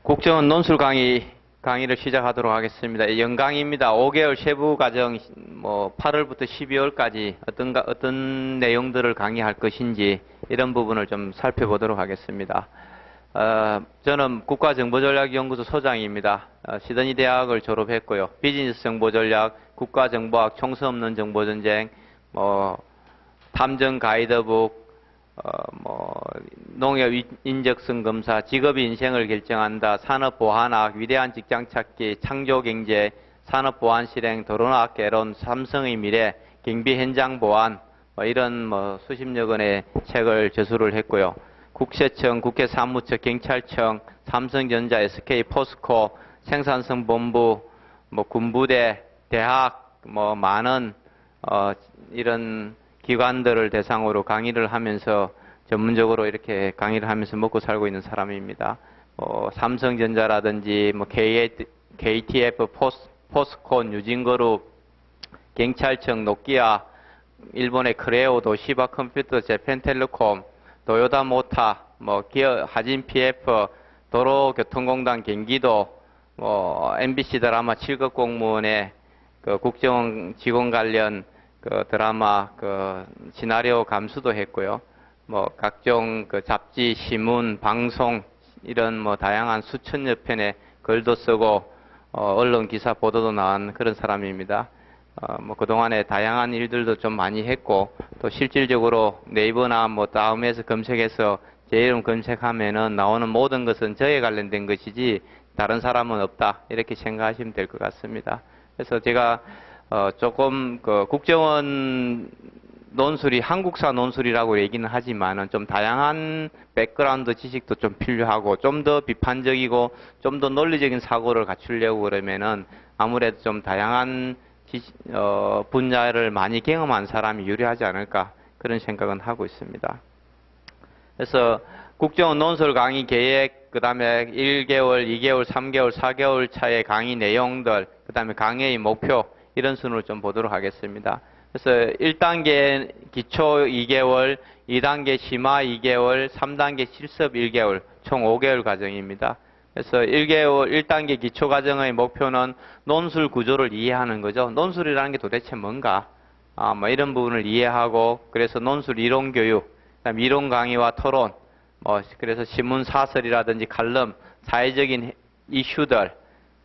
국정원 논술 강의를 시작하도록 하겠습니다. 연강입니다. 5개월 세부 과정 8월부터 12월까지 어떤 내용들을 강의할 것인지 이런 부분을 좀 살펴보도록 하겠습니다. 저는 국가정보전략연구소 소장입니다. 시드니 대학을 졸업했고요. 비즈니스 정보전략, 국가정보학, 총수 없는 정보전쟁, 탐정 가이드북, 농협 인적성 검사, 직업의 인생을 결정한다, 산업보안학, 위대한 직장찾기, 창조경제, 산업보안 실행, 도로학 개론, 삼성의 미래, 경비 현장 보안, 이런 수십여 권의 책을 저술을 했고요. 국세청, 국회사무처, 경찰청, 삼성전자, SK, 포스코, 생산성본부, 군부대, 대학, 많은 이런 기관들을 대상으로 강의를 하면서 전문적으로 이렇게 강의를 하면서 먹고 살고 있는 사람입니다. 삼성전자라든지 KTF, 포스코, 뉴진그룹, 경찰청, 노키아, 일본의 크레오, 도시바 컴퓨터, 재팬텔레콤, 도요타 모타, 하진 PF, 도로교통공단 경기도, MBC 드라마 7급 공무원의 국정원 직원 관련 드라마 시나리오 감수도 했고요. 각종 잡지, 신문, 방송 이런 다양한 수천여 편의 글도 쓰고 언론 기사 보도도 나온 그런 사람입니다. 그동안에 다양한 일들도 좀 많이 했고 또 실질적으로 네이버나 다음에서 검색해서 제 이름 검색하면은 나오는 모든 것은 저에 관련된 것이지 다른 사람은 없다 이렇게 생각하시면 될 것 같습니다. 그래서 제가 조금 국정원 논술이 한국사 논술이라고 얘기는 하지만은 좀 다양한 백그라운드 지식도 좀 필요하고 좀 더 비판적이고 좀 더 논리적인 사고를 갖추려고 그러면은 아무래도 좀 다양한 분야를 많이 경험한 사람이 유리하지 않을까 그런 생각은 하고 있습니다. 그래서 국정원 논술 강의 계획, 그 다음에 1개월, 2개월, 3개월, 4개월 차의 강의 내용들, 그 다음에 강의의 목표 이런 순으로 좀 보도록 하겠습니다. 그래서 1단계 기초 2개월, 2단계 심화 2개월, 3단계 실습 1개월, 총 5개월 과정입니다. 그래서 1단계 기초 과정의 목표는 논술 구조를 이해하는 거죠. 논술이라는 게 도대체 뭔가? 이런 부분을 이해하고, 그래서 논술 이론 교육, 그다음에 이론 강의와 토론, 그래서 신문 사설이라든지 칼럼, 사회적인 이슈들,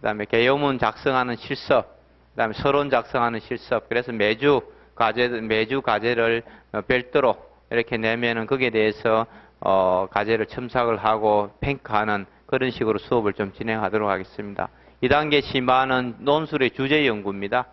그다음에 개요문 작성하는 실습, 그다음에 서론 작성하는 실습. 그래서 매주 과제를 별도로 이렇게 내면은 거기에 대해서 과제를 첨삭을 하고 평가하는 그런 식으로 수업을 좀 진행하도록 하겠습니다. 2단계 심화는 논술의 주제 연구입니다.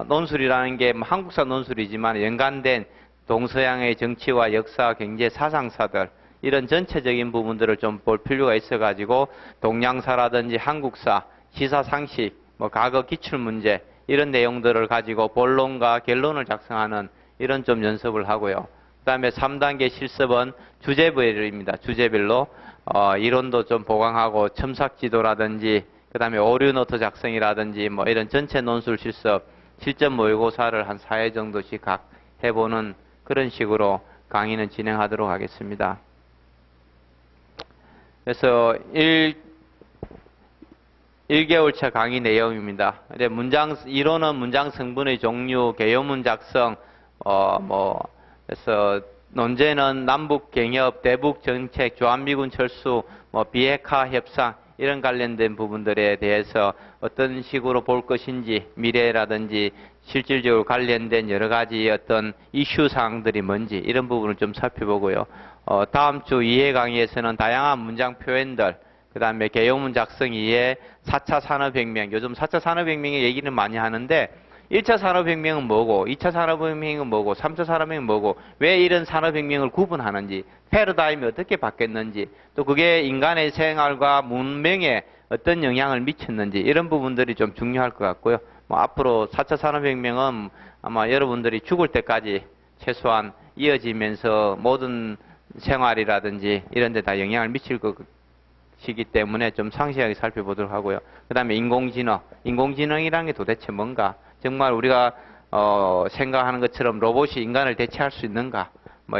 논술이라는 게 한국사 논술이지만 연관된 동서양의 정치와 역사, 경제, 사상사들 이런 전체적인 부분들을 좀 볼 필요가 있어가지고 동양사라든지 한국사, 시사상식, 과거 기출문제 이런 내용들을 가지고 본론과 결론을 작성하는 이런 좀 연습을 하고요. 그 다음에 3단계 실습은 주제별입니다. 주제별로 이론도 좀 보강하고 첨삭지도라든지 그 다음에 오류노트 작성이라든지 이런 전체 논술 실습, 실전 모의고사를 한 4회 정도씩 각 해보는 그런 식으로 강의는 진행하도록 하겠습니다. 그래서 1개월차 강의 내용입니다. 이론은 문장 성분의 종류, 개요문 작성, 그래서 논제는 남북 경협, 대북 정책, 주한미군 철수, 비핵화 협상, 이런 관련된 부분들에 대해서 어떤 식으로 볼 것인지, 미래라든지 실질적으로 관련된 여러 가지 어떤 이슈 사항들이 뭔지, 이런 부분을 좀 살펴보고요. 다음 주 2회 강의에서는 다양한 문장 표현들, 그 다음에 개요문 작성 이해, 4차 산업혁명. 요즘 4차 산업혁명의 얘기는 많이 하는데 1차 산업혁명은 뭐고 2차 산업혁명은 뭐고 3차 산업혁명은 뭐고 왜 이런 산업혁명을 구분하는지 패러다임이 어떻게 바뀌었는지 또 그게 인간의 생활과 문명에 어떤 영향을 미쳤는지 이런 부분들이 좀 중요할 것 같고요. 앞으로 4차 산업혁명은 아마 여러분들이 죽을 때까지 최소한 이어지면서 모든 생활이라든지 이런 데 다 영향을 미칠 것이기 때문에 좀 상세하게 살펴보도록 하고요. 그 다음에 인공지능이라는 게 도대체 뭔가? 정말 우리가 생각하는 것처럼 로봇이 인간을 대체할 수 있는가?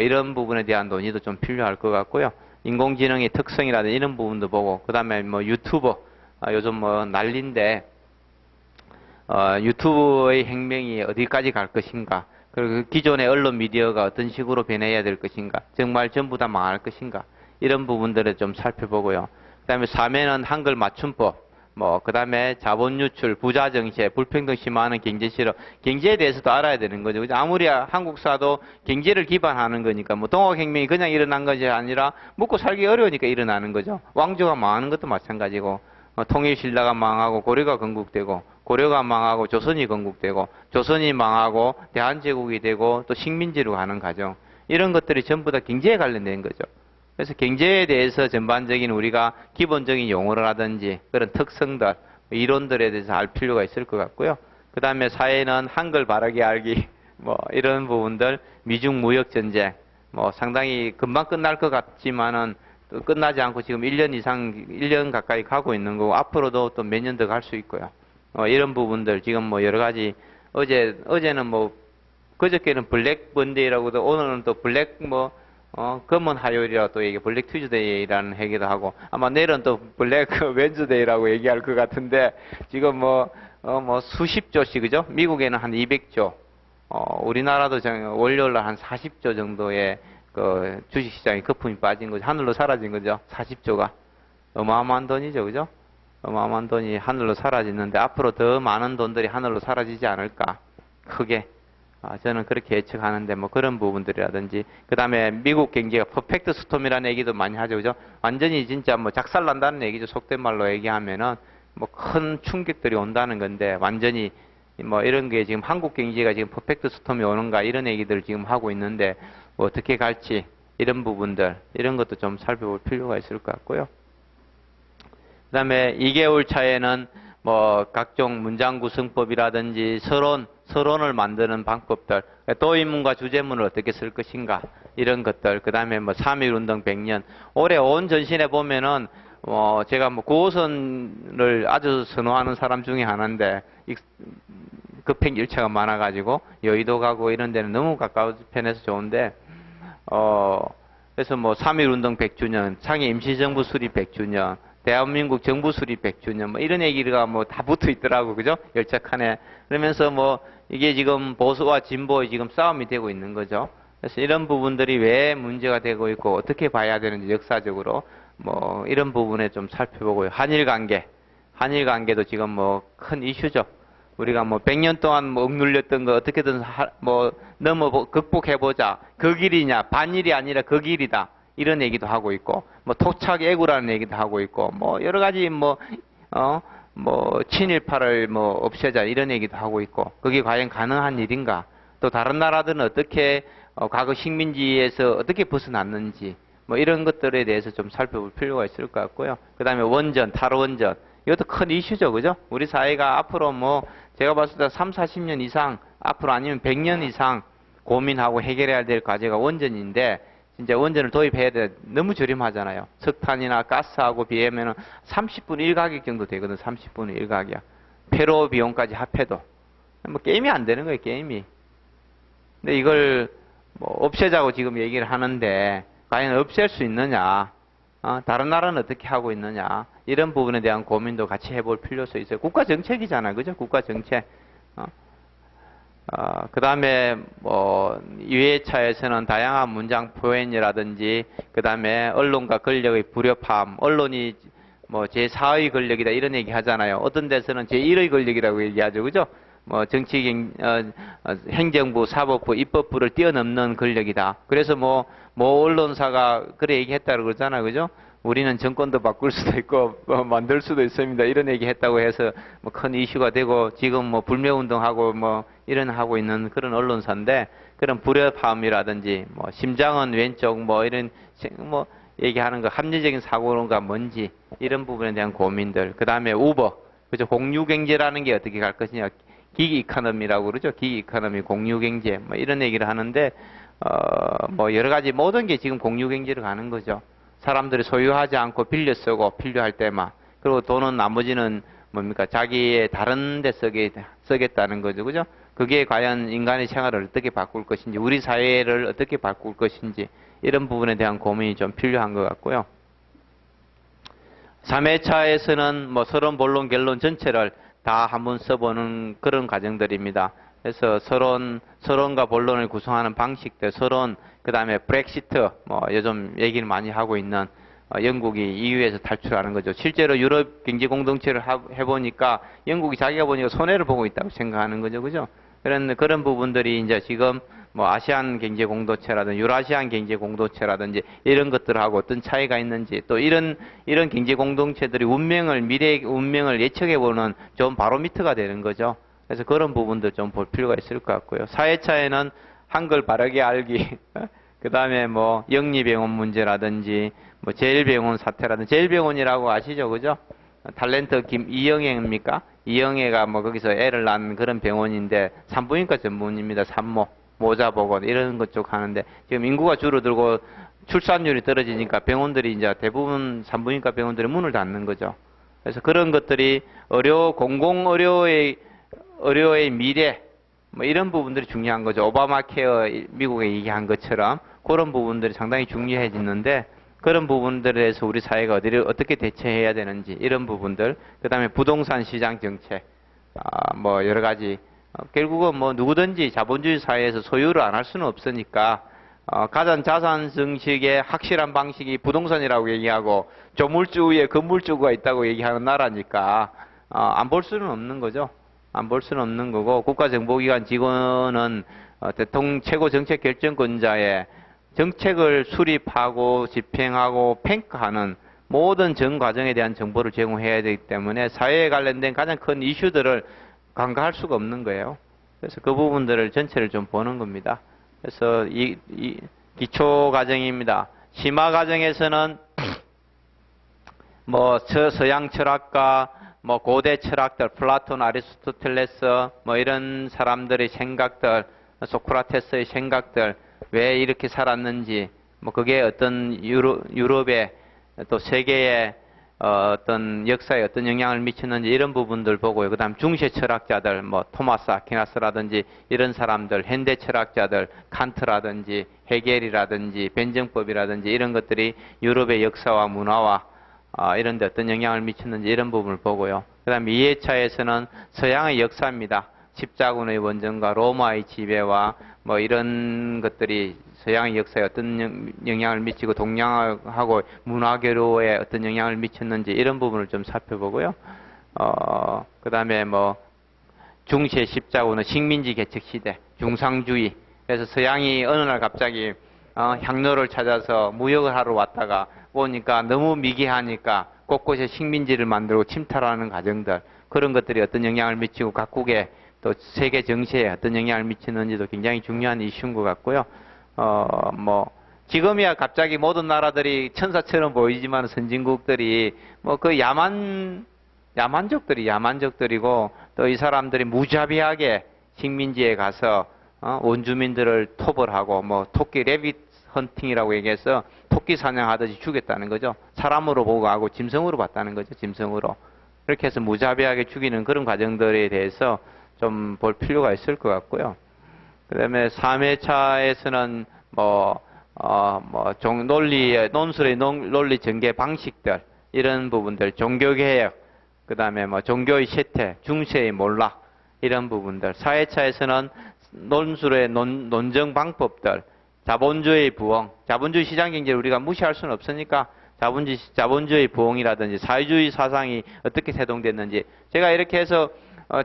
이런 부분에 대한 논의도 좀 필요할 것 같고요. 인공지능의 특성이라든지 이런 부분도 보고, 그 다음에 뭐 유튜버, 요즘 뭐 난리인데, 유튜브의 행명이 어디까지 갈 것인가, 그리고 기존의 언론 미디어가 어떤 식으로 변해야 될 것인가, 정말 전부 다 망할 것인가, 이런 부분들을 좀 살펴보고요. 그 다음에 3회는 한글 맞춤법, 그 다음에 자본 유출, 부자 정세, 불평등 심화하는 경제 실험, 경제에 대해서도 알아야 되는 거죠. 그죠? 아무리 한국사도 경제를 기반하는 거니까, 뭐 동학혁명이 그냥 일어난 것이 아니라 먹고 살기 어려우니까 일어나는 거죠. 왕조가 망하는 것도 마찬가지고, 통일신라가 망하고 고려가 건국되고, 고려가 망하고 조선이 건국되고, 조선이 망하고 대한제국이 되고 또 식민지로 가는 과정, 이런 것들이 전부 다 경제에 관련된 거죠. 그래서 경제에 대해서 전반적인 우리가 기본적인 용어라든지 그런 특성들, 이론들에 대해서 알 필요가 있을 것 같고요. 그 다음에 사회는 한글 바르게 알기, 이런 부분들, 미중 무역 전쟁, 상당히 금방 끝날 것 같지만은 또 끝나지 않고 지금 1년 이상, 1년 가까이 가고 있는 거고, 앞으로도 또 몇 년 더 갈 수 있고요. 이런 부분들, 지금 여러 가지, 어제는 그저께는 블랙 먼데이라고도, 오늘은 또 블랙 검은 화요일이라고 또 얘기, 블랙 튜즈데이라는 얘기도 하고, 아마 내일은 또 블랙 웬즈데이라고 얘기할 것 같은데, 지금 수십 조씩, 그죠? 미국에는 한 200조, 우리나라도 월요일 날 한 40조 정도의 그 주식시장에 거품이 빠진 거죠. 하늘로 사라진 거죠. 40조가. 어마어마한 돈이죠. 그죠? 어마어마한 돈이 하늘로 사라지는데, 앞으로 더 많은 돈들이 하늘로 사라지지 않을까. 크게. 저는 그렇게 예측하는데, 그런 부분들이라든지, 그 다음에 미국 경제가 퍼펙트 스톰이라는 얘기도 많이 하죠. 그죠? 완전히 진짜 작살 난다는 얘기죠. 속된 말로 얘기하면은, 큰 충격들이 온다는 건데, 완전히, 이런 게 지금 한국 경제가 지금 퍼펙트 스톰이 오는가, 이런 얘기들을 지금 하고 있는데, 어떻게 갈지, 이런 부분들, 이런 것도 좀 살펴볼 필요가 있을 것 같고요. 그 다음에 2개월 차에는 각종 문장 구성법이라든지 서론을 만드는 방법들, 도입문과 주제문을 어떻게 쓸 것인가, 이런 것들, 그 다음에 3.1 운동 100년. 올해 온 전신에 보면은, 제가 9호선을 아주 선호하는 사람 중에 하나인데, 급행 열차가 많아가지고, 여의도 가고 이런 데는 너무 가까운 편에서 좋은데, 그래서 3.1 운동 100주년, 상해 임시정부 수립 100주년, 대한민국 정부 수립 100주년, 이런 얘기가 다 붙어 있더라고, 그죠? 열차 칸에. 그러면서 이게 지금 보수와 진보의 지금 싸움이 되고 있는 거죠. 그래서 이런 부분들이 왜 문제가 되고 있고, 어떻게 봐야 되는지 역사적으로, 이런 부분에 좀 살펴보고요. 한일 관계도 지금 큰 이슈죠. 우리가 100년 동안 억눌렸던 거 어떻게든 극복해보자. 그 길이냐, 반일이 아니라 그 길이다. 이런 얘기도 하고 있고, 토착 애구라는 얘기도 하고 있고, 여러 가지 친일파를 없애자 이런 얘기도 하고 있고, 그게 과연 가능한 일인가? 또 다른 나라들은 어떻게 과거 식민지에서 어떻게 벗어났는지, 이런 것들에 대해서 좀 살펴볼 필요가 있을 것 같고요. 그 다음에 탈원전. 이것도 큰 이슈죠, 그죠? 우리 사회가 앞으로 제가 봤을 때 3, 40년 이상, 앞으로 아니면 100년 이상 고민하고 해결해야 될 과제가 원전인데, 진짜 원전을 도입해야 돼. 너무 저렴하잖아요. 석탄이나 가스하고 비하면은 30분의 1가격 정도 되거든. 30분의 1가격. 폐로 비용까지 합해도. 게임이 안 되는 거예요, 게임이. 근데 이걸 없애자고 지금 얘기를 하는데, 과연 없앨 수 있느냐? 다른 나라는 어떻게 하고 있느냐? 이런 부분에 대한 고민도 같이 해볼 필요성이 있어요. 국가 정책이잖아요. 그죠? 국가 정책. 그 다음에 2회차에서는 다양한 문장 표현이라든지, 그 다음에 언론과 권력의 불협화음, 언론이 제4의 권력이다 이런 얘기 하잖아요. 어떤 데서는 제1의 권력이라고 얘기하죠. 그죠? 행정부, 사법부, 입법부를 뛰어넘는 권력이다. 그래서 언론사가 그래 얘기했다고 그러잖아요. 그죠? 우리는 정권도 바꿀 수도 있고 만들 수도 있습니다. 이런 얘기 했다고 해서 큰 이슈가 되고, 지금 불매운동하고 이런 하고 있는 그런 언론사인데, 그런 불협화음이라든지 심장은 왼쪽 이런 얘기하는 거, 합리적인 사고론가 뭔지, 이런 부분에 대한 고민들. 그 다음에 우버, 그죠? 공유경제라는 게 어떻게 갈 것이냐, 기기 이코노미라고 그러죠. 기기 이코노미, 공유경제 이런 얘기를 하는데, 여러 가지 모든 게 지금 공유경제로 가는 거죠. 사람들이 소유하지 않고 빌려 쓰고 필요할 때만, 그리고 돈은 나머지는 자기의 다른 데 쓰겠다는 거죠. 그죠? 그게 과연 인간의 생활을 어떻게 바꿀 것인지, 우리 사회를 어떻게 바꿀 것인지, 이런 부분에 대한 고민이 좀 필요한 것 같고요. 3회차에서는 뭐 서론, 본론, 결론 전체를 다 한번 써보는 그런 과정들입니다. 그래서 서론과 본론을 구성하는 방식들, 서론, 그 다음에 브렉시트, 뭐 요즘 얘기를 많이 하고 있는 영국이 EU에서 탈출하는 거죠. 실제로 유럽 경제 공동체를 해보니까 영국이 자기가 보니까 손해를 보고 있다고 생각하는 거죠. 그죠? 그런 부분들이 이제 지금 뭐 아시안 경제 공동체라든지 유라시안 경제 공동체라든지 이런 것들하고 어떤 차이가 있는지 또 이런 경제 공동체들이 미래의 운명을 예측해보는 좋은 바로미터가 되는 거죠. 그래서 그런 부분들 좀 볼 필요가 있을 것 같고요. 4회차에는 한글 바르게 알기, 그 다음에 뭐 영리병원 문제라든지 뭐 제일병원 사태라든지, 제일병원이라고 아시죠? 그죠? 탤런트 이영애입니까? 이영애가 뭐 거기서 애를 낳은 그런 병원인데 산부인과 전문입니다. 산모, 모자보건 이런 것 쪽 하는데 지금 인구가 줄어들고 출산율이 떨어지니까 병원들이 이제 대부분 산부인과 병원들이 문을 닫는 거죠. 그래서 그런 것들이 공공의료의 미래, 뭐 이런 부분들이 중요한 거죠. 오바마 케어 미국에 얘기한 것처럼 그런 부분들이 상당히 중요해지는데 그런 부분들에 대해서 우리 사회가 어떻게 대처해야 되는지 이런 부분들, 그 다음에 부동산 시장 정책, 뭐 여러 가지, 결국은 뭐 누구든지 자본주의 사회에서 소유를 안 할 수는 없으니까 가전 자산 증식의 확실한 방식이 부동산이라고 얘기하고 조물주 위에 건물주가 있다고 얘기하는 나라니까 안 볼 수는 없는 거죠. 안 볼 수는 없는 거고, 국가정보기관 직원은 대통령 최고 정책 결정권자의 정책을 수립하고 집행하고 평가하는 모든 전 과정에 대한 정보를 제공해야 되기 때문에 사회에 관련된 가장 큰 이슈들을 간과할 수가 없는 거예요. 그래서 그 부분들을 전체를 좀 보는 겁니다. 그래서 이 기초 과정입니다. 심화 과정에서는 뭐 서양 철학가, 뭐 고대 철학들, 플라톤, 아리스토텔레스, 뭐 이런 사람들의 생각들, 소크라테스의 생각들, 왜 이렇게 살았는지, 뭐 그게 어떤 유럽의 또 세계의 어떤 역사에 어떤 영향을 미쳤는지 이런 부분들 보고요. 그 다음 중세 철학자들, 뭐 토마스 아퀴나스라든지 이런 사람들, 현대 철학자들, 칸트라든지 헤겔이라든지 변증법이라든지 이런 것들이 유럽의 역사와 문화와 이런 데 어떤 영향을 미쳤는지 이런 부분을 보고요. 그 다음 2회차에서는 서양의 역사입니다. 십자군의 원정과 로마의 지배와 뭐 이런 것들이 서양의 역사에 어떤 영향을 미치고 동양하고 문화교류에 어떤 영향을 미쳤는지 이런 부분을 좀 살펴보고요. 그 다음에 뭐 중세 십자군의 식민지 개척 시대, 중상주의. 그래서 서양이 어느 날 갑자기 향로를 찾아서 무역을 하러 왔다가 보니까 너무 미개하니까 곳곳에 식민지를 만들고 침탈하는 과정들, 그런 것들이 어떤 영향을 미치고 각국의 또 세계 정세에 어떤 영향을 미치는지도 굉장히 중요한 이슈인 것 같고요. 뭐 지금이야 갑자기 모든 나라들이 천사처럼 보이지만 선진국들이 뭐 그 야만족들이고 또 이 사람들이 무자비하게 식민지에 가서 원주민들을 토벌하고 뭐 토끼 레빗 헌팅이라고 얘기해서 토끼 사냥하듯이 죽였다는 거죠. 사람으로 보고 하고 짐승으로 봤다는 거죠. 짐승으로. 그렇게 해서 무자비하게 죽이는 그런 과정들에 대해서 좀 볼 필요가 있을 것 같고요. 그 다음에 3회차에서는 논술의 논리 전개 방식들, 이런 부분들, 종교개혁, 그 다음에 뭐 종교의 쇠퇴, 중세의 몰락, 이런 부분들. 4회차에서는 논술의 논정 방법들, 자본주의 부흥, 자본주의 시장 경제를 우리가 무시할 수는 없으니까 자본주의 부흥이라든지 사회주의 사상이 어떻게 세동됐는지, 제가 이렇게 해서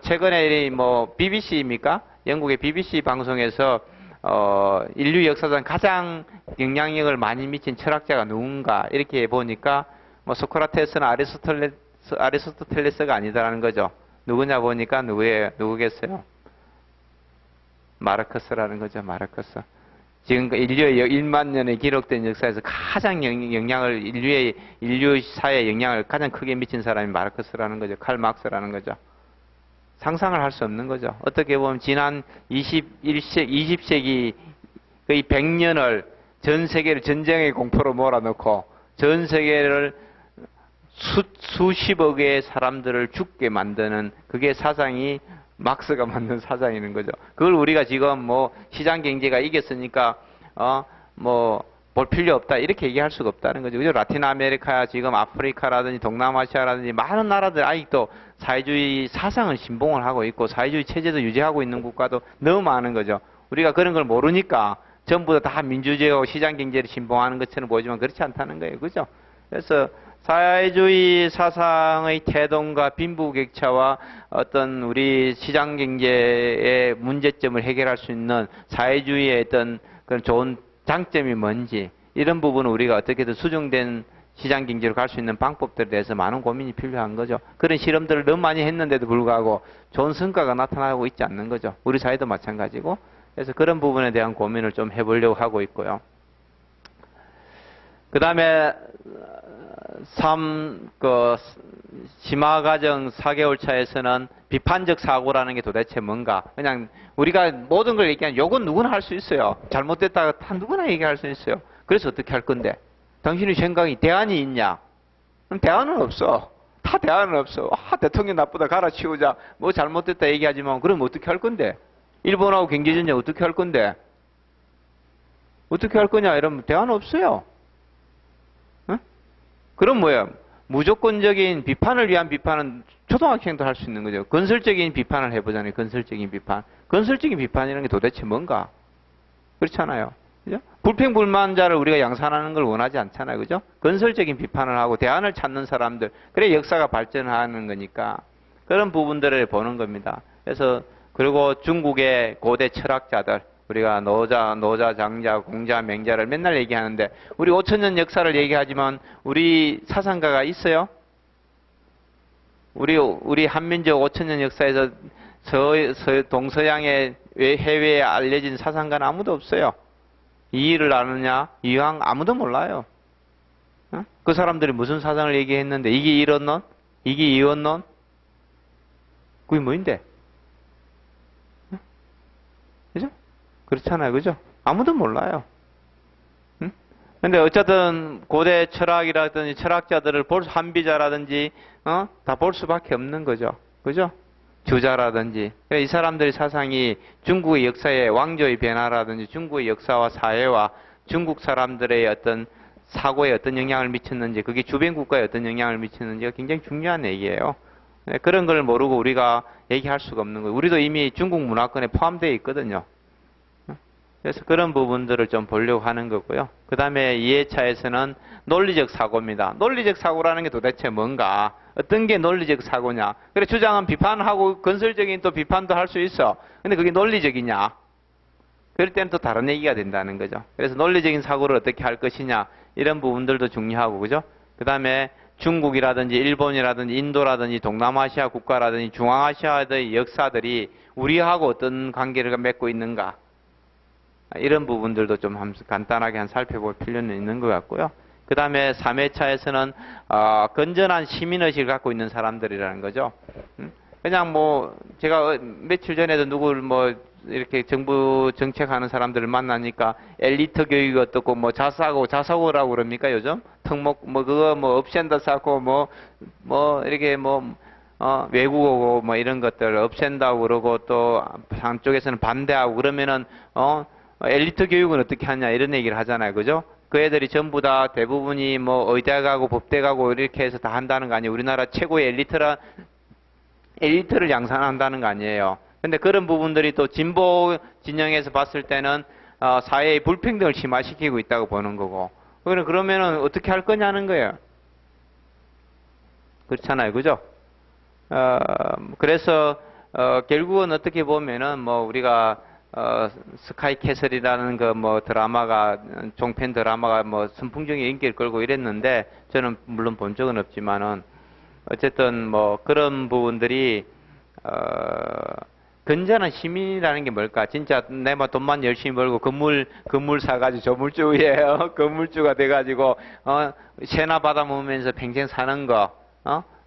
최근에 뭐 BBC입니까? 영국의 BBC 방송에서 인류 역사상 가장 영향력을 많이 미친 철학자가 누군가 이렇게 보니까 뭐 소크라테스나 아리스토텔레스가 아니다라는 거죠. 누구냐 보니까 누구겠어요? 마르크스라는 거죠. 마르크스. 지금 인류의 1만 년에 기록된 역사에서 가장 인류 사회에 영향을 가장 크게 미친 사람이 마르크스라는 거죠. 칼 막스라는 거죠. 상상을 할 수 없는 거죠. 어떻게 보면 지난 20세기 거의 100년을 전 세계를 전쟁의 공포로 몰아넣고 전 세계를 수십억의 사람들을 죽게 만드는 그게 사상이 막스가 만든 사상이는 거죠. 그걸 우리가 지금 뭐 시장 경제가 이겼으니까 뭐 볼 필요 없다 이렇게 얘기할 수가 없다는 거죠. 그죠? 라틴 아메리카 지금 아프리카라든지 동남아시아라든지 많은 나라들 아직도 사회주의 사상을 신봉을 하고 있고 사회주의 체제도 유지하고 있는 국가도 너무 많은 거죠. 우리가 그런 걸 모르니까 전부 다 민주주의하고 시장 경제를 신봉하는 것처럼 보이지만 그렇지 않다는 거예요. 그죠? 그래서 사회주의 사상의 태동과 빈부격차와 어떤 우리 시장 경제의 문제점을 해결할 수 있는 사회주의의 어떤 그런 좋은 장점이 뭔지 이런 부분을 우리가 어떻게든 수정된 시장 경제로 갈 수 있는 방법들에 대해서 많은 고민이 필요한 거죠. 그런 실험들을 너무 많이 했는데도 불구하고 좋은 성과가 나타나고 있지 않는 거죠. 우리 사회도 마찬가지고. 그래서 그런 부분에 대한 고민을 좀 해보려고 하고 있고요. 그 다음에 심화과정 4개월 차에서는 비판적 사고라는 게 도대체 뭔가. 그냥 우리가 모든 걸 얘기하면 요건 누구나 할 수 있어요. 잘못됐다가 다 누구나 얘기할 수 있어요. 그래서 어떻게 할 건데? 당신의 생각이 대안이 있냐? 그럼 대안은 없어. 다 대안은 없어. 대통령 나쁘다 갈아치우자. 뭐 잘못됐다 얘기하지만 그럼 어떻게 할 건데? 일본하고 경제전쟁 어떻게 할 건데? 어떻게 할 거냐 이러면 대안 없어요. 응? 그럼 뭐야? 무조건적인 비판을 위한 비판은 초등학생도 할 수 있는 거죠. 건설적인 비판을 해보잖아요. 건설적인 비판. 건설적인 비판이라는 게 도대체 뭔가? 그렇잖아요. 그죠? 불평불만자를 우리가 양산하는 걸 원하지 않잖아요. 그죠? 건설적인 비판을 하고 대안을 찾는 사람들. 그래 역사가 발전하는 거니까. 그런 부분들을 보는 겁니다. 그래서 그리고 중국의 고대 철학자들. 우리가 노자, 장자, 공자, 맹자를 맨날 얘기하는데 우리 5천년 역사를 얘기하지만 우리 사상가가 있어요? 우리 한민족 5천년 역사에서 동서양의 해외에 알려진 사상가는 아무도 없어요. 이의를 아느냐? 이황 아무도 몰라요. 그 사람들이 무슨 사상을 얘기했는데 이게 이런론? 이게 이원론? 그게 뭐인데? 그죠? 그렇잖아요. 그죠? 아무도 몰라요. 응? 근데 어쨌든 고대 철학이라든지 철학자들을 한비자라든지 다 볼 수밖에 없는 거죠. 그죠? 주자라든지. 이 사람들의 사상이 중국의 역사의 왕조의 변화라든지 중국의 역사와 사회와 중국 사람들의 어떤 사고에 어떤 영향을 미쳤는지 그게 주변 국가에 어떤 영향을 미쳤는지가 굉장히 중요한 얘기예요. 그런 걸 모르고 우리가 얘기할 수가 없는 거예요. 우리도 이미 중국 문화권에 포함되어 있거든요. 그래서 그런 부분들을 좀 보려고 하는 거고요. 그 다음에 2회차에서는 논리적 사고입니다. 논리적 사고라는 게 도대체 뭔가? 어떤 게 논리적 사고냐? 그래, 주장은 비판하고 건설적인 또 비판도 할 수 있어. 근데 그게 논리적이냐? 그럴 때는 또 다른 얘기가 된다는 거죠. 그래서 논리적인 사고를 어떻게 할 것이냐? 이런 부분들도 중요하고, 그죠? 그 다음에 중국이라든지 일본이라든지 인도라든지 동남아시아 국가라든지 중앙아시아의 역사들이 우리하고 어떤 관계를 맺고 있는가? 이런 부분들도 좀 간단하게 살펴볼 필요는 있는 것 같고요. 그 다음에 3회차에서는 건전한 시민의식을 갖고 있는 사람들이라는 거죠. 그냥 뭐 제가 며칠 전에도 누굴 뭐 이렇게 정부 정책하는 사람들을 만나니까 엘리트 교육이 어떻고 뭐 자사고라고 그럽니까 요즘? 특목 뭐 그거 뭐 없앤다 쌓고 뭐 이렇게 외국어고 뭐 이런 것들 없앤다고 그러고 또 한쪽에서는 반대하고 그러면은 엘리트 교육은 어떻게 하냐 이런 얘기를 하잖아요. 그죠? 그 애들이 전부 다 대부분이 뭐 의대 가고 법대 가고 이렇게 해서 다 한다는 거 아니에요. 우리나라 최고의 엘리트를 양산한다는 거 아니에요. 근데 그런 부분들이 또 진보 진영에서 봤을 때는 사회의 불평등을 심화시키고 있다고 보는 거고. 그러면은 어떻게 할 거냐는 거예요. 그렇잖아요. 그죠? 그래서 결국은 어떻게 보면은 뭐 우리가 스카이캐슬이라는 그 뭐 드라마가 종편 드라마가 뭐 선풍적인 인기를 끌고 이랬는데 저는 물론 본 적은 없지만은 어쨌든 뭐 그런 부분들이 건전한 시민이라는 게 뭘까? 진짜 내가 돈만 열심히 벌고 건물 사가지고 조물주에 건물주가 돼가지고 세나 받아 먹으면서 평생 사는 거,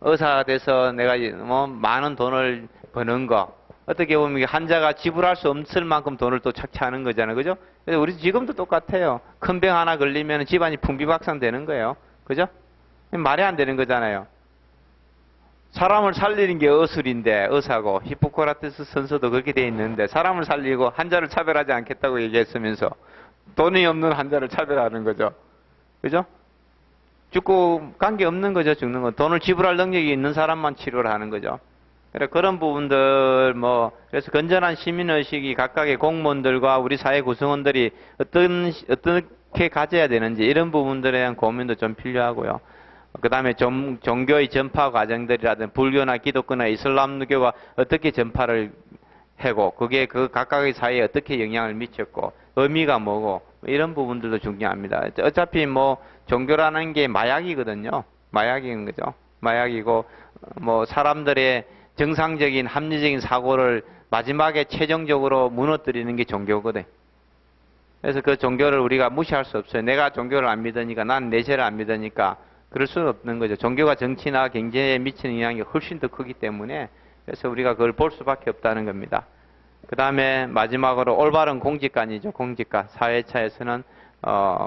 의사가 돼서 내가 뭐 많은 돈을 버는 거. 어떻게 보면 환자가 지불할 수 없을 만큼 돈을 또 착취하는 거잖아요. 그죠? 그래서 우리 지금도 똑같아요. 큰 병 하나 걸리면 집안이 풍비박산 되는 거예요. 그죠? 말이 안 되는 거잖아요. 사람을 살리는 게 의술인데, 의사고, 히포크라테스 선서도 그렇게 돼 있는데, 사람을 살리고 환자를 차별하지 않겠다고 얘기했으면서, 돈이 없는 환자를 차별하는 거죠. 그죠? 죽고 관계없는 거죠, 죽는 건. 돈을 지불할 능력이 있는 사람만 치료를 하는 거죠. 그런 부분들, 그래서 건전한 시민의식이 각각의 공무원들과 우리 사회 구성원들이 어떻게 가져야 되는지, 이런 부분들에 대한 고민도 좀 필요하고요. 그 다음에 종교의 전파 과정들이라든 불교나 기독교나 이슬람교가 어떻게 전파를 하고, 그게 그 각각의 사회에 어떻게 영향을 미쳤고, 의미가 뭐고, 이런 부분들도 중요합니다. 어차피 종교라는 게 마약이거든요. 마약인 거죠. 마약이고, 사람들의 정상적인 합리적인 사고를 마지막에 최종적으로 무너뜨리는 게 종교거든. 그래서 그 종교를 우리가 무시할 수 없어요. 내가 종교를 안 믿으니까, 난 내세를 안 믿으니까, 그럴 수는 없는 거죠. 종교가 정치나 경제에 미치는 영향이 훨씬 더 크기 때문에, 그래서 우리가 그걸 볼 수밖에 없다는 겁니다. 그 다음에 마지막으로 올바른 공직관이죠. 공직관. 사회차에서는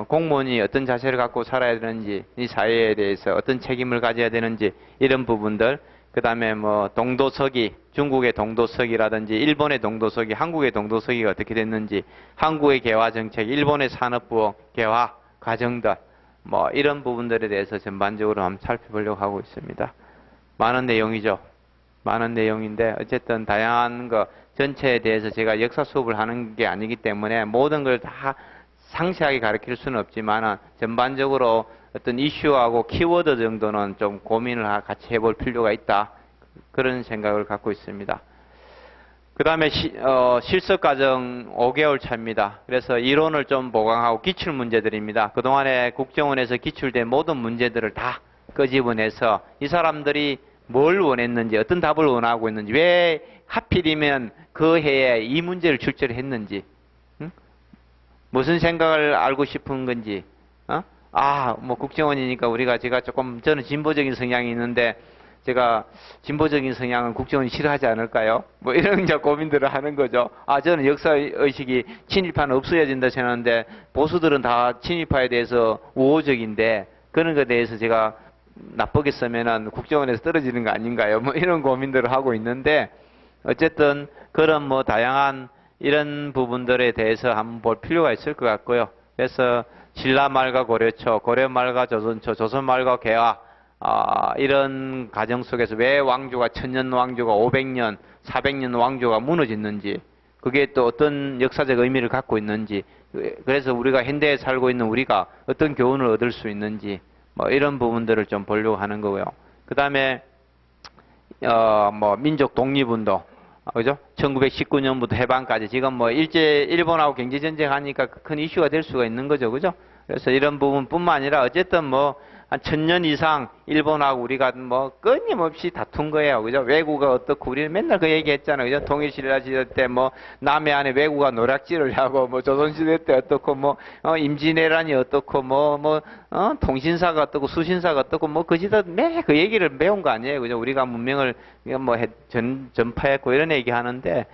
공무원이 어떤 자세를 갖고 살아야 되는지, 이 사회에 대해서 어떤 책임을 가져야 되는지, 이런 부분들. 그 다음에 동도서기, 중국의 동도서기라든지 일본의 동도서기, 한국의 동도서기가 어떻게 됐는지, 한국의 개화 정책, 일본의 산업부 개화 과정들, 이런 부분들에 대해서 전반적으로 한번 살펴보려고 하고 있습니다. 많은 내용이죠. 많은 내용인데 어쨌든 다양한 거 전체에 대해서 제가 역사 수업을 하는 게 아니기 때문에 모든 걸 다 상세하게 가르칠 수는 없지만 전반적으로 어떤 이슈하고 키워드 정도는 좀 고민을 같이 해볼 필요가 있다. 그런 생각을 갖고 있습니다. 그 다음에 실습과정 5개월 차입니다. 그래서 이론을 좀 보강하고 기출문제들입니다. 그동안에 국정원에서 기출된 모든 문제들을 다 끄집어내서 이 사람들이 뭘 원했는지, 어떤 답을 원하고 있는지, 왜 하필이면 그 해에 이 문제를 출제를 했는지, 무슨 생각을 알고 싶은 건지, 국정원이니까 제가 저는 진보적인 성향이 있는데, 제가 진보적인 성향은 국정원이 싫어하지 않을까요? 이런 이제 고민들을 하는 거죠. 저는 역사의식이 친일파는 없어야 된다 생각하는데, 보수들은 다 친일파에 대해서 우호적인데, 그런 것에 대해서 제가 나쁘게 쓰면은 국정원에서 떨어지는 거 아닌가요? 이런 고민들을 하고 있는데, 어쨌든 그런 다양한 이런 부분들에 대해서 한번 볼 필요가 있을 것 같고요. 그래서 신라말과 고려초, 고려말과 조선초, 조선말과 개화, 이런 과정 속에서 왜 왕조가 1000년 왕조가 500년, 400년 왕조가 무너졌는지, 그게 또 어떤 역사적 의미를 갖고 있는지, 그래서 우리가 현대에 살고 있는 우리가 어떤 교훈을 얻을 수 있는지, 이런 부분들을 좀 보려고 하는 거고요. 그 다음에 민족 독립운동, 그죠? 1919년부터 해방까지 지금 일본하고 경제전쟁 하니까 큰 이슈가 될 수가 있는 거죠. 그죠? 그래서 이런 부분뿐만 아니라 어쨌든 한 1000년 이상 일본하고 우리가 끊임없이 다툰 거예요. 그죠? 왜구가 어떻고, 우리는 맨날 그 얘기 했잖아요. 그죠? 통일신라 시대 때 남해안에 왜구가 노략질을 하고, 조선시대 때 어떻고, 임진왜란이 어떻고, 통신사가 어떻고, 수신사가 어떻고, 그 시대 매 그 얘기를 배운 거 아니에요. 그죠? 우리가 문명을 전파했고, 이런 얘기 하는데,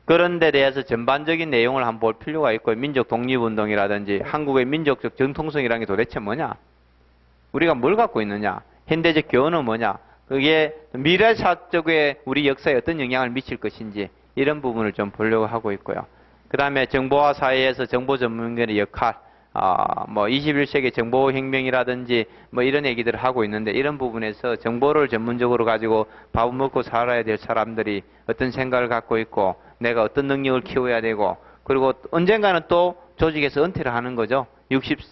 그런 데 대해서 전반적인 내용을 한번 볼 필요가 있고, 민족 독립운동이라든지 한국의 민족적 정통성이라는 게 도대체 뭐냐? 우리가 뭘 갖고 있느냐? 현대적 교훈은 뭐냐? 그게 미래사적에 우리 역사에 어떤 영향을 미칠 것인지, 이런 부분을 좀 보려고 하고 있고요. 그 다음에 정보화 사회에서 정보 전문가의 역할, 21세기 정보혁명이라든지 이런 얘기들을 하고 있는데, 이런 부분에서 정보를 전문적으로 가지고 밥을 먹고 살아야 될 사람들이 어떤 생각을 갖고 있고, 내가 어떤 능력을 키워야 되고, 그리고 언젠가는 또 조직에서 은퇴를 하는 거죠.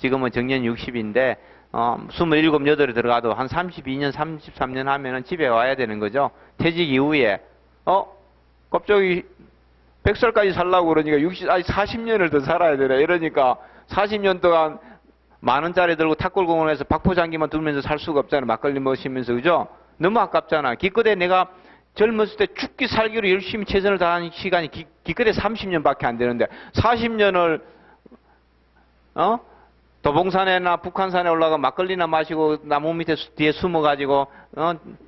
지금은 정년 60인데 27, 8에 들어가도 한 32년, 33년 하면은 집에 와야 되는 거죠. 퇴직 이후에 갑자기 100살까지 살라고 그러니까 40년을 더 살아야 되나. 이러니까 40년 동안 10,000원짜리 들고 탁골공원에서 박포장기만 두면서 살 수가 없잖아. 막걸리 마시면서. 그죠? 너무 아깝잖아. 기껏해 내가 젊었을 때 죽기 살기로 열심히 최선을 다하는 시간이 기껏해 30년밖에 안 되는데, 40년을 도봉산에나 북한산에 올라가 막걸리나 마시고 나무 밑에 뒤에 숨어가지고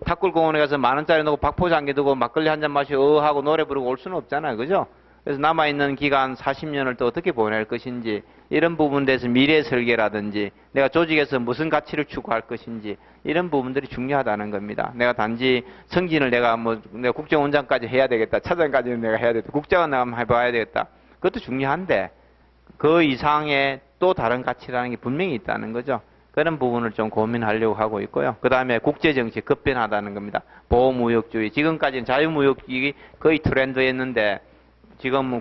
탁골공원에 가서 10,000원짜리 넣고 박포장기 두고 막걸리 한 잔 마시고 하고 노래 부르고 올 수는 없잖아요. 그죠? 그래서 남아있는 기간 40년을 또 어떻게 보낼 것인지, 이런 부분에 대해서 미래 설계라든지, 내가 조직에서 무슨 가치를 추구할 것인지, 이런 부분들이 중요하다는 겁니다. 내가 단지 승진을 내가 국정원장까지 해야 되겠다, 차장까지는 내가 해야 되겠다, 국장은 내가 한번 해봐야 되겠다. 그것도 중요한데, 그 이상의 또 다른 가치라는 게 분명히 있다는 거죠. 그런 부분을 좀 고민하려고 하고 있고요. 그 다음에 국제정치 급변하다는 겁니다. 보호무역주의. 지금까지는 자유무역이 거의 트렌드였는데, 지금은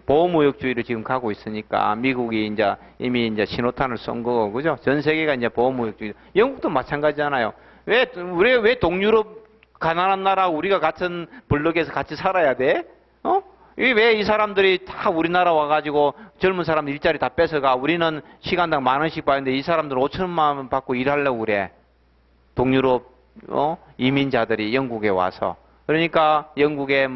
보호무역주의로 지금 가고 있으니까, 미국이 이미 신호탄을 쏜 거고, 그죠? 전 세계가 이제 보호무역주의. 영국도 마찬가지잖아요. 왜 동유럽 가난한 나라 우리가 같은 블록에서 같이 살아야 돼? 왜 이 사람들이 다 우리나라 와가지고 젊은 사람 일자리 다 뺏어가? 우리는 시간당 10,000원씩 받는데 이 사람들은 5천만 원 받고 일하려고 그래. 동유럽, 이민자들이 영국에 와서. 그러니까 영국에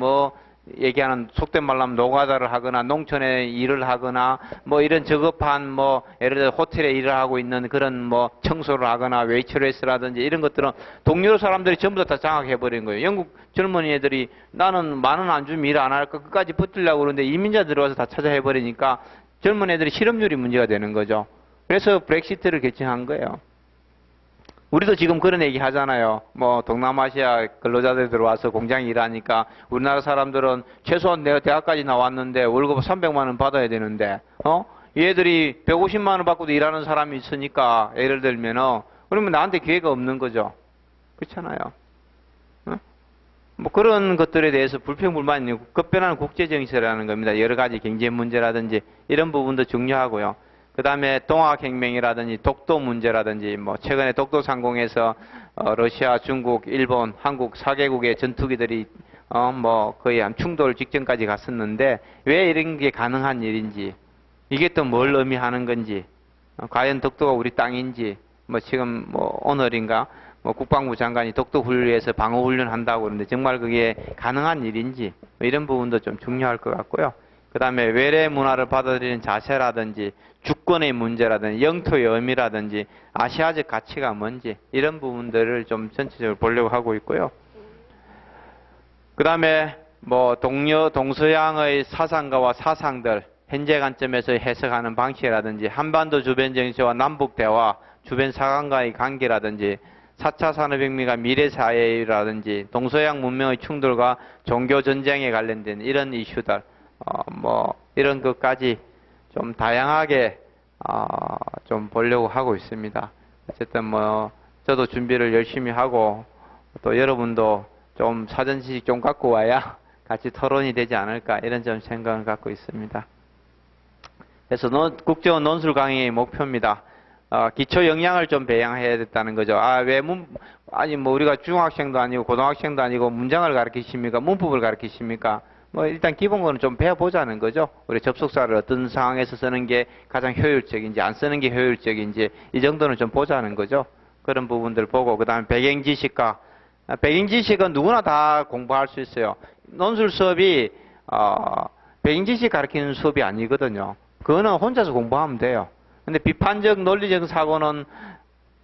얘기하는 속된 말로 하면 노가다를 하거나 농촌에 일을 하거나 이런 저급한 예를 들어 호텔에 일을 하고 있는 그런 청소를 하거나 웨이트레스라든지 이런 것들은 동유럽 사람들이 전부 다 장악해버린 거예요. 영국 젊은이 애들이 나는 10,000원 안 주면 일 안 할까 끝까지 붙으려고 그러는데 이민자 들어와서 다 찾아해버리니까 젊은 애들이 실업률이 문제가 되는 거죠. 그래서 브렉시트를 결정한 거예요. 우리도 지금 그런 얘기 하잖아요. 동남아시아 근로자들 들어와서 공장에 일하니까 우리나라 사람들은 최소한 내가 대학까지 나왔는데 월급 300만 원 받아야 되는데, 얘들이 150만 원 받고도 일하는 사람이 있으니까, 예를 들면은, 그러면 나한테 기회가 없는 거죠. 그렇잖아요. 그런 것들에 대해서 불평불만이 급변하는 국제정세라는 겁니다. 여러 가지 경제 문제라든지 이런 부분도 중요하고요. 그 다음에 동학혁명이라든지 독도 문제라든지 최근에 독도 상공에서 러시아, 중국, 일본, 한국 4개국의 전투기들이 거의 한 충돌 직전까지 갔었는데 왜 이런 게 가능한 일인지, 이게 또 뭘 의미하는 건지, 과연 독도가 우리 땅인지, 지금 오늘인가 국방부 장관이 독도 훈련에서 방어 훈련한다고 그러는데 정말 그게 가능한 일인지, 이런 부분도 좀 중요할 것 같고요. 그 다음에 외래 문화를 받아들이는 자세라든지 주권의 문제라든지 영토의 의미라든지 아시아적 가치가 뭔지, 이런 부분들을 좀 전체적으로 보려고 하고 있고요. 그 다음에 동서양의 사상가와 사상들, 현재 관점에서 해석하는 방식이라든지 한반도 주변 정세와 남북 대화, 주변 사관과의 관계라든지 4차 산업혁명과 미래사회라든지 동서양 문명의 충돌과 종교 전쟁에 관련된 이런 이슈들, 이런 것까지 좀 다양하게 좀 보려고 하고 있습니다. 어쨌든 저도 준비를 열심히 하고 또 여러분도 좀 사전 지식 좀 갖고 와야 같이 토론이 되지 않을까, 이런 좀 생각을 갖고 있습니다. 그래서 국정원 논술 강의의 목표입니다. 기초 역량을 좀 배양해야 됐다는 거죠. 우리가 중학생도 아니고 고등학생도 아니고 문장을 가르치십니까? 문법을 가르치십니까? 일단 기본 거는 좀 배워보자는 거죠. 우리 접속사를 어떤 상황에서 쓰는 게 가장 효율적인지, 안 쓰는 게 효율적인지, 이 정도는 좀 보자는 거죠. 그런 부분들 보고, 그 다음에 배경지식은 누구나 다 공부할 수 있어요. 논술 수업이, 배경지식 가르치는 수업이 아니거든요. 그거는 혼자서 공부하면 돼요. 근데 비판적 논리적 사고는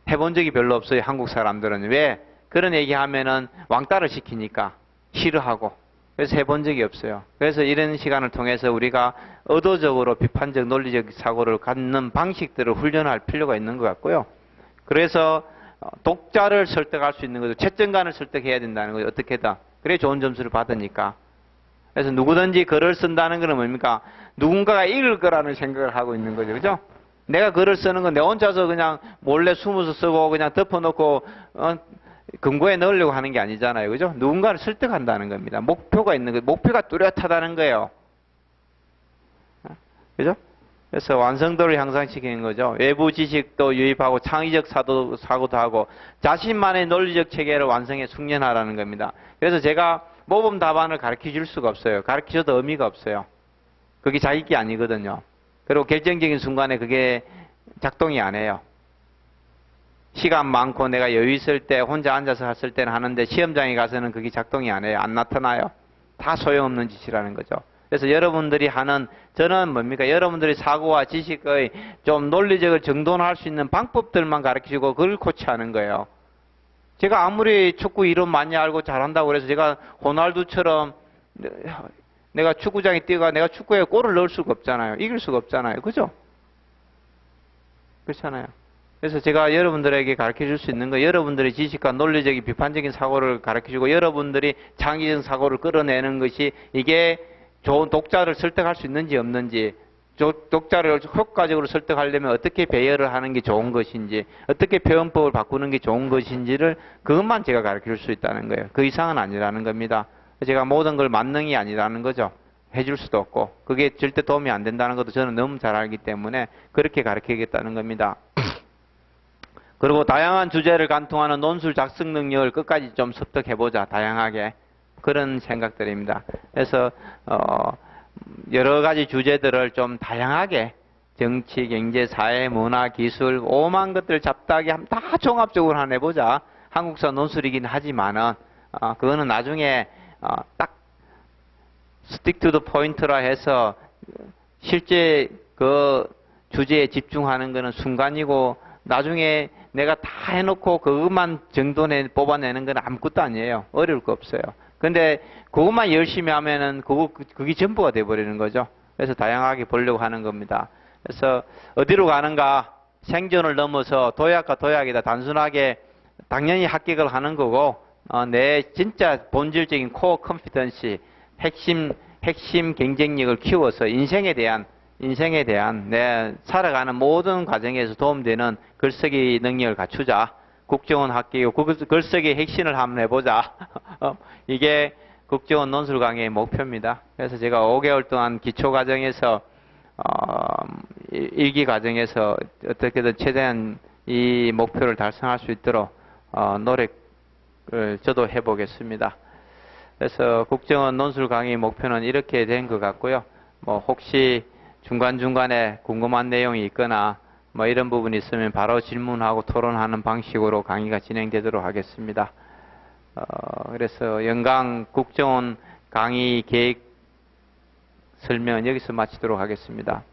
해본 적이 별로 없어요. 한국 사람들은. 왜? 그런 얘기하면은 왕따를 시키니까 싫어하고. 그래서 해본 적이 없어요. 그래서 이런 시간을 통해서 우리가 의도적으로 비판적 논리적 사고를 갖는 방식들을 훈련할 필요가 있는 것 같고요. 그래서 독자를 설득할 수 있는 거죠. 채점관을 설득해야 된다는 거죠. 어떻게든. 그래 좋은 점수를 받으니까. 그래서 누구든지 글을 쓴다는 것은 뭡니까? 누군가가 읽을 거라는 생각을 하고 있는 거죠. 그죠? 내가 글을 쓰는 건 내 혼자서 그냥 몰래 숨어서 쓰고 그냥 덮어놓고 금고에 넣으려고 하는 게 아니잖아요. 그죠? 누군가를 설득한다는 겁니다. 목표가 있는 거예요. 목표가 뚜렷하다는 거예요. 그죠? 그래서 완성도를 향상시키는 거죠. 외부 지식도 유입하고 창의적 사고도 하고 자신만의 논리적 체계를 완성해 숙련하라는 겁니다. 그래서 제가 모범 답안을 가르쳐 줄 수가 없어요. 가르쳐 줘도 의미가 없어요. 그게 자기 게 아니거든요. 그리고 결정적인 순간에 그게 작동이 안 해요. 시간 많고 내가 여유 있을 때 혼자 앉아서 했을 때는 하는데 시험장에 가서는 그게 작동이 안 해요. 안 나타나요. 다 소용없는 짓이라는 거죠. 그래서 여러분들이 하는, 저는 뭡니까? 여러분들이 사고와 지식의 좀 논리적을 정돈할 수 있는 방법들만 가르치고 그걸 코치하는 거예요. 제가 아무리 축구 이론 많이 알고 잘한다고 그래서 제가 호날두처럼 내가 축구장에 뛰어가 내가 축구에 골을 넣을 수가 없잖아요. 이길 수가 없잖아요. 그죠? 그렇잖아요. 그래서 제가 여러분들에게 가르쳐 줄 수 있는 거, 여러분들의 지식과 논리적인 비판적인 사고를 가르쳐 주고, 여러분들이 창의적 사고를 끌어내는 것이 이게 좋은 독자를 설득할 수 있는지 없는지, 독자를 효과적으로 설득하려면 어떻게 배열을 하는 게 좋은 것인지, 어떻게 표현법을 바꾸는 게 좋은 것인지를 그것만 제가 가르쳐 줄 수 있다는 거예요. 그 이상은 아니라는 겁니다. 제가 모든 걸 만능이 아니라는 거죠. 해줄 수도 없고, 그게 절대 도움이 안 된다는 것도 저는 너무 잘 알기 때문에 그렇게 가르치겠다는 겁니다. 그리고 다양한 주제를 관통하는 논술 작성 능력을 끝까지 좀 습득해보자. 다양하게. 그런 생각들입니다. 그래서 여러 가지 주제들을 좀 다양하게 정치, 경제, 사회, 문화, 기술, 오만 것들 잡다하게 다 종합적으로 하나 해보자. 한국사 논술이긴 하지만은 그거는 나중에 딱 stick to the point라 해서 실제 그 주제에 집중하는 거는 순간이고 나중에 내가 다 해놓고 그것만 정돈해 뽑아내는 건 아무것도 아니에요. 어려울 거 없어요. 근데 그것만 열심히 하면은 그게 전부가 돼버리는 거죠. 그래서 다양하게 보려고 하는 겁니다. 그래서 어디로 가는가? 생존을 넘어서 도약과 도약이다. 단순하게 당연히 합격을 하는 거고 내 진짜 본질적인 코어 컴피턴시, 핵심 경쟁력을 키워서 인생에 대한 내 살아가는 모든 과정에서 도움되는 글쓰기 능력을 갖추자. 국정원 합격이고 글쓰기 핵심을 한번 해보자. 이게 국정원 논술 강의의 목표입니다. 그래서 제가 5개월 동안 기초 과정에서 일기 과정에서 어떻게든 최대한 이 목표를 달성할 수 있도록 노력을 저도 해보겠습니다. 그래서 국정원 논술 강의 목표는 이렇게 된 것 같고요. 뭐 혹시 중간중간에 궁금한 내용이 있거나 뭐 이런 부분이 있으면 바로 질문하고 토론하는 방식으로 강의가 진행되도록 하겠습니다. 그래서 연강 국정원 강의 계획 설명은 여기서 마치도록 하겠습니다.